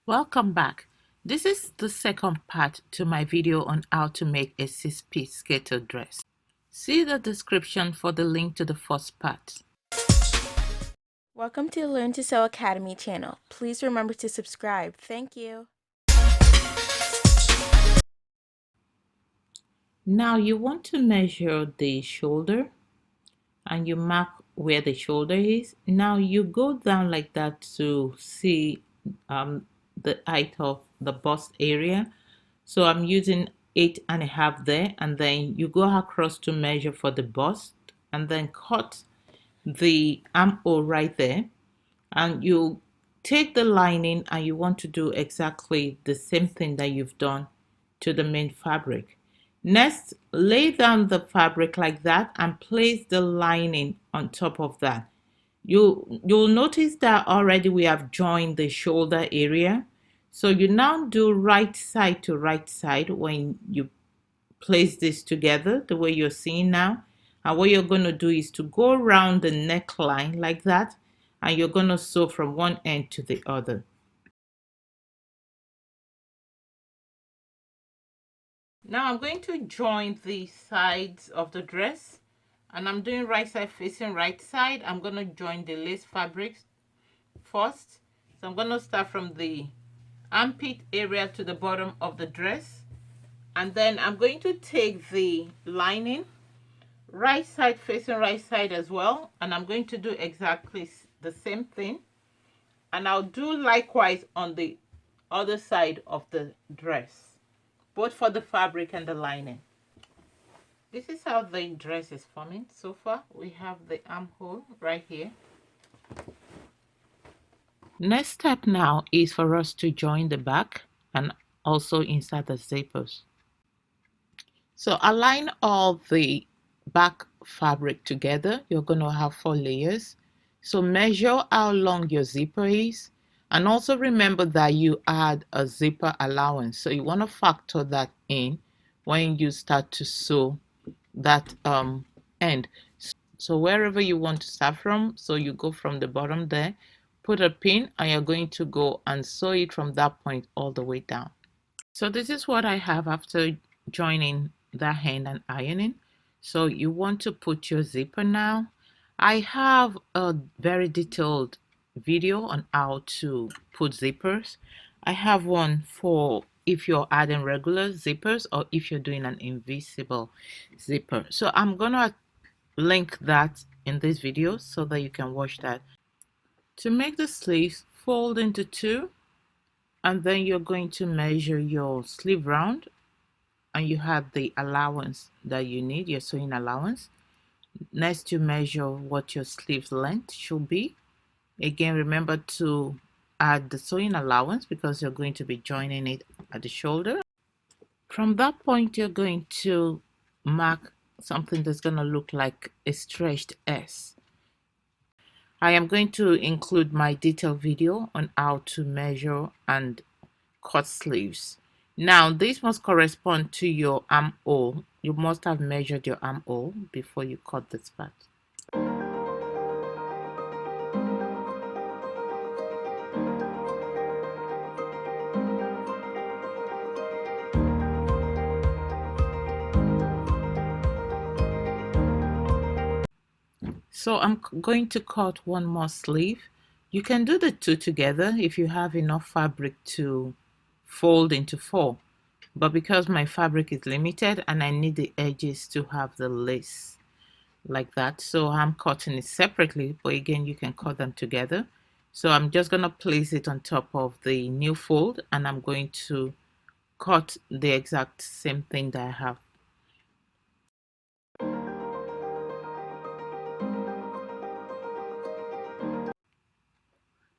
Welcome back. This is the second part to my video on how to make a 6-piece skater dress. See the description for the link to the first part. Welcome to the Learn to Sew Academy channel. Please remember to subscribe. Thank you. Now you want to measure the shoulder and you mark where the shoulder is. Now you go down like that to see the height of the bust area. So I'm using 8.5 there, and then you go across to measure for the bust and then cut the armhole right there, and you take the lining and you want to do exactly the same thing that you've done to the main fabric. Next, lay down the fabric like that and place the lining on top of that. You'll notice that already we have joined the shoulder area. So you now do right side to right side when you place this together the way you're seeing now. And what you're going to do is to go around the neckline like that, and you're going to sew from one end to the other. Now I'm going to join the sides of the dress, and I'm doing right side facing right side. I'm going to join the lace fabrics first. So I'm going to start from the armpit area to the bottom of the dress, and then I'm going to take the lining right side facing right side as well, and I'm going to do exactly the same thing, and I'll do likewise on the other side of the dress, both for the fabric and the lining. This is how the dress is forming so far. We have the armhole right here. Next step now is for us to join the back and also inside the zippers. So align all the back fabric together. You're going to have 4 layers. So measure how long your zipper is, and also remember that you add a zipper allowance. So you want to factor that in when you start to sew that end. So wherever you want to start from, so you go from the bottom there, put a pin, and you're going to go and sew it from that point all the way down. So this is what I have after joining that hand and ironing. So you want to put your zipper now. I have a very detailed video on how to put zippers. I have one for if you're adding regular zippers or if you're doing an invisible zipper. So I'm gonna link that in this video so that you can watch that. To make the sleeves, fold into 2, and then you're going to measure your sleeve round, and you have the allowance that you need, your sewing allowance. Next, you measure what your sleeve length should be. Again, remember to add the sewing allowance because you're going to be joining it at the shoulder. From that point, you're going to mark something that's going to look like a stretched S. I am going to include my detailed video on how to measure and cut sleeves. Now this must correspond to your armhole. You must have measured your armhole before you cut this part. So I'm going to cut one more sleeve. You can do the 2 together if you have enough fabric to fold into 4. But because my fabric is limited and I need the edges to have the lace like that, so I'm cutting it separately, but again you can cut them together. So I'm just going to place it on top of the new fold, and I'm going to cut the exact same thing that I have.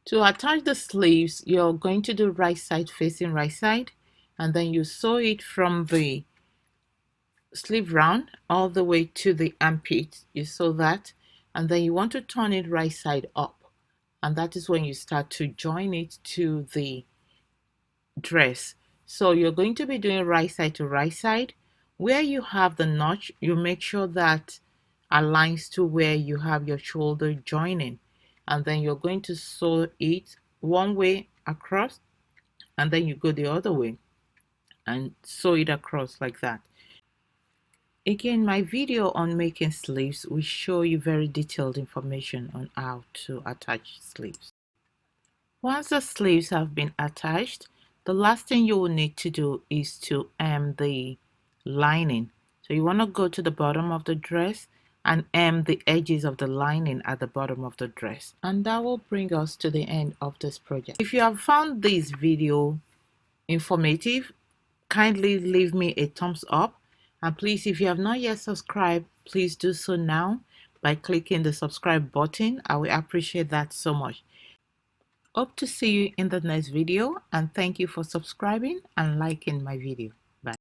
To attach the sleeves, you're going to do right side facing right side, and then you sew it from the sleeve round all the way to the armpit. You sew that, and then you want to turn it right side up, and that is when you start to join it to the dress. So you're going to be doing right side to right side. Where you have the notch, you make sure that aligns to where you have your shoulder joining, and then you're going to sew it one way across, and then you go the other way and sew it across like that. Again, my video on making sleeves will show you very detailed information on how to attach sleeves. Once the sleeves have been attached, the last thing you will need to do is to hem the lining. So you want to go to the bottom of the dress and hem the edges of the lining at the bottom of the dress. And that will bring us to the end of this project. If you have found this video informative, kindly leave me a thumbs up, and please, if you have not yet subscribed, please do so now by clicking the subscribe button. I will appreciate that so much. Hope to see you in the next video, and thank you for subscribing and liking my video.